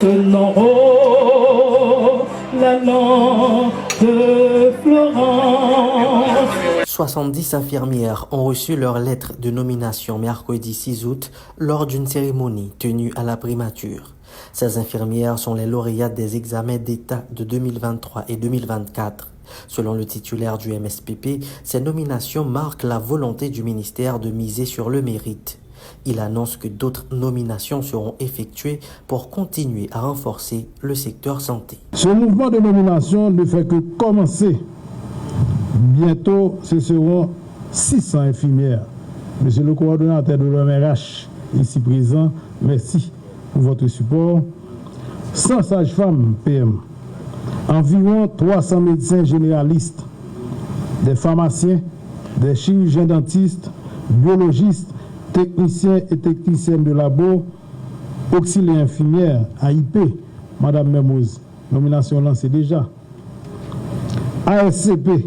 Oh, la lampe de Florence. 70 infirmières ont reçu leur lettre de nomination mercredi 6 août lors d'une cérémonie tenue à la primature. Ces infirmières sont les lauréates des examens d'État de 2023 et 2024. Selon le titulaire du MSPP, ces nominations marquent la volonté du ministère de miser sur le mérite. Il annonce que d'autres nominations seront effectuées pour continuer à renforcer le secteur santé. Ce mouvement de nomination ne fait que commencer. Bientôt, ce seront 600 infirmières. Monsieur le coordonnateur de l'OMRH, ici présent, merci pour votre support. 100 sages-femmes PM, environ 300 médecins généralistes, des pharmaciens, des chirurgiens dentistes, biologistes, techniciens et techniciennes de labo, auxiliaires infirmières, AIP, Madame Mermoz, nomination lancée déjà. ASCP,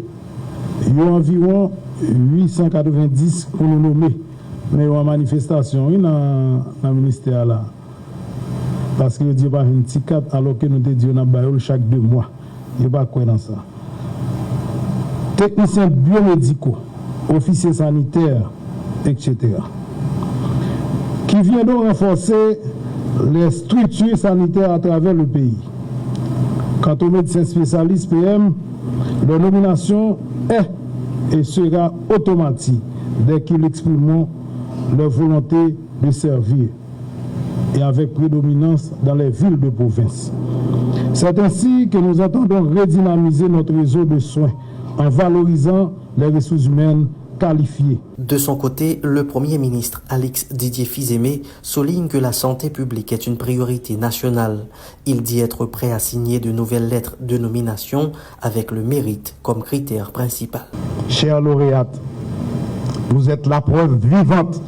il y a environ 890 pour nous nommer, mais il y a une manifestation dans le ministère là. Parce que nous disons pas une petite carte alors que nous disons chaque 2 mois. Il n'y a pas quoi dans ça. Techniciens biomédicaux, officiers sanitaires, etc. Qui vient donc renforcer les structures sanitaires à travers le pays. Quant aux médecins spécialistes PM, leur nomination est et sera automatique dès qu'ils exprimeront leur volonté de servir et avec prédominance dans les villes de province. C'est ainsi que nous entendons redynamiser notre réseau de soins en valorisant les ressources humaines qualifiées. De son côté, le Premier ministre Alix Didier Fils-Aimé souligne que la santé publique est une priorité nationale. Il dit être prêt à signer de nouvelles lettres de nomination avec le mérite comme critère principal. Chers lauréates, vous êtes la preuve vivante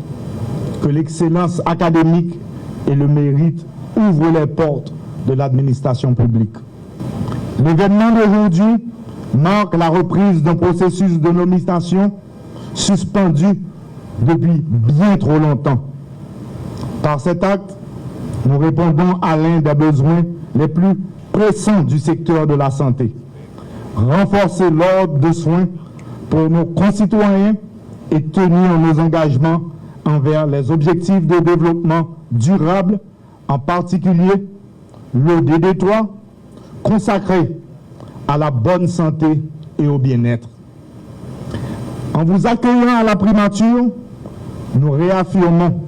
que l'excellence académique et le mérite ouvrent les portes de l'administration publique. L'événement d'aujourd'hui marque la reprise d'un processus de nomination suspendu depuis bien trop longtemps. Par cet acte, nous répondons à l'un des besoins les plus pressants du secteur de la santé. Renforcer l'ordre de soins pour nos concitoyens et tenir nos engagements envers les objectifs de développement durable, en particulier l'ODD3, consacré à la bonne santé et au bien-être. En vous accueillant à la primature, nous réaffirmons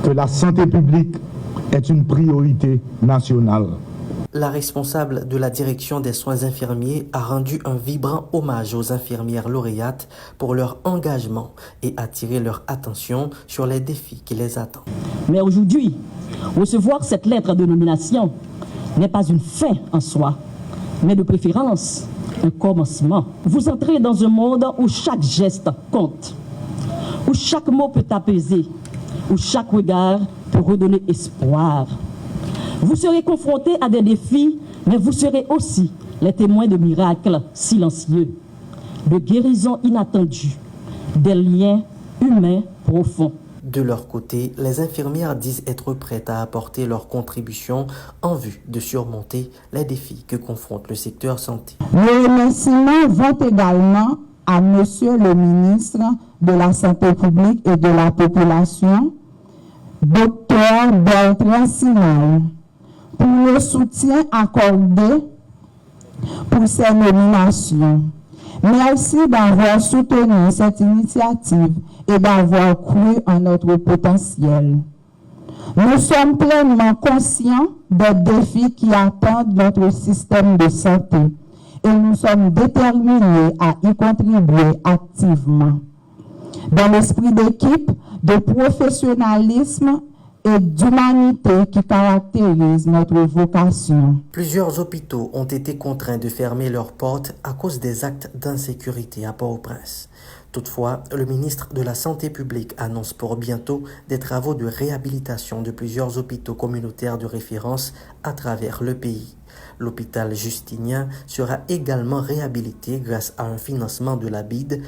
que la santé publique est une priorité nationale. La responsable de la direction des soins infirmiers a rendu un vibrant hommage aux infirmières lauréates pour leur engagement et attiré leur attention sur les défis qui les attendent. Mais aujourd'hui, recevoir cette lettre de nomination n'est pas une fin en soi, mais de préférence un commencement. Vous entrez dans un monde où chaque geste compte, où chaque mot peut apaiser, où chaque regard peut redonner espoir. Vous serez confrontés à des défis, mais vous serez aussi les témoins de miracles silencieux, de guérisons inattendues, des liens humains profonds. De leur côté, les infirmières disent être prêtes à apporter leur contribution en vue de surmonter les défis que confronte le secteur santé. Les remerciements vont également à Monsieur le ministre de la Santé publique et de la Population, Dr Bertrand Simon, pour le soutien accordé pour ces nominations. Merci d'avoir soutenu cette initiative et d'avoir cru en notre potentiel. Nous sommes pleinement conscients des défis qui attendent notre système de santé et nous sommes déterminés à y contribuer activement. Dans l'esprit d'équipe, de professionnalisme et d'humanité qui caractérise notre vocation. Plusieurs hôpitaux ont été contraints de fermer leurs portes à cause des actes d'insécurité à Port-au-Prince. Toutefois, le ministre de la Santé publique annonce pour bientôt des travaux de réhabilitation de plusieurs hôpitaux communautaires de référence à travers le pays. L'hôpital Justinien sera également réhabilité grâce à un financement de la BID.